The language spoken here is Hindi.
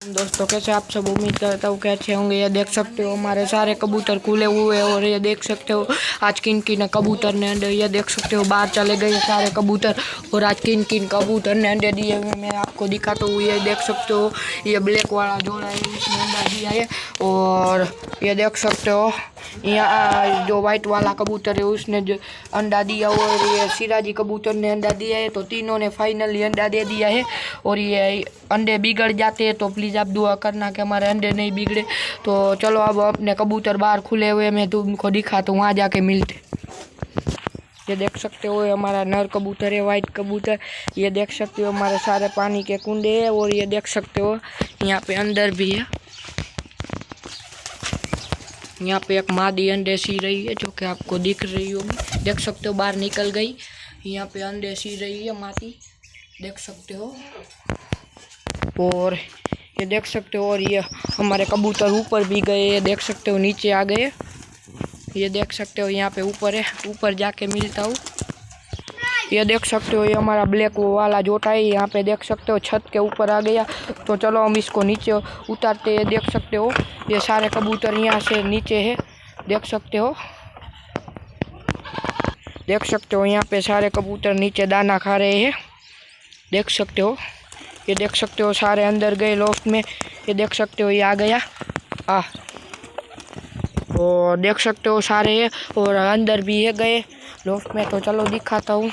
दोस्तों कैसे आप सब, उम्मीद करता हूँ कि अच्छे होंगे। ये देख सकते हो हमारे सारे कबूतर खुले हुए हैं और ये देख सकते हो आज किन किन कबूतर ने अंडे, ये देख सकते हो बाहर चले गए सारे कबूतर और आज किन किन कबूतर ने अंडे दिए हुए मैं आपको दिखाता हूँ। ये देख सकते हो ये ब्लैक वाला जोड़ा है, इसने अंडा दिया है। और ये देख सकते हो यहाँ जो व्हाइट वाला कबूतर है उसने जो अंडा दिया और ये सिराजी कबूतर ने अंडा दिया है। तो तीनों ने फाइनली अंडा दे दिया है और ये अंडे बिगड़ जाते हैं तो प्लीज़ आप दुआ करना कि हमारे अंडे नहीं बिगड़े। तो चलो अब अपने कबूतर बाहर खुले हुए मैं तुमको दिखाता हूँ, वहाँ जाके मिलते। ये देख सकते हो हमारा नर कबूतर है, वाइट कबूतर। ये देख सकते हो हमारे सारे पानी के कुंडे हैं और ये देख सकते हो यहाँ पे अंदर भी है। यहाँ पे एक मादी अंडे सी रही है जो कि आपको दिख रही होगी, देख सकते हो बाहर निकल गई। यहाँ पे अंडे सी रही है मादी, देख सकते हो। और ये देख सकते हो और ये हमारे कबूतर ऊपर भी गए, ये देख सकते हो नीचे आ गए। ये देख सकते हो यहाँ पे ऊपर है, ऊपर जाके मिलता हूँ। ये देख सकते हो ये हमारा ब्लैक वाला जोटा है, यहाँ पे देख सकते हो छत के ऊपर आ गया। तो चलो हम इसको नीचे उतारते हैं। देख सकते हो ये सारे कबूतर यहाँ से नीचे है, देख सकते हो। देख सकते हो यहाँ पे सारे कबूतर नीचे दाना खा रहे हैं, देख सकते हो। ये देख सकते हो सारे अंदर गए लॉफ्ट में, ये देख सकते हो ये आ गया और देख सकते हो सारे और अंदर भी है गए लॉफ्ट में। तो चलो दिखाता हूँ।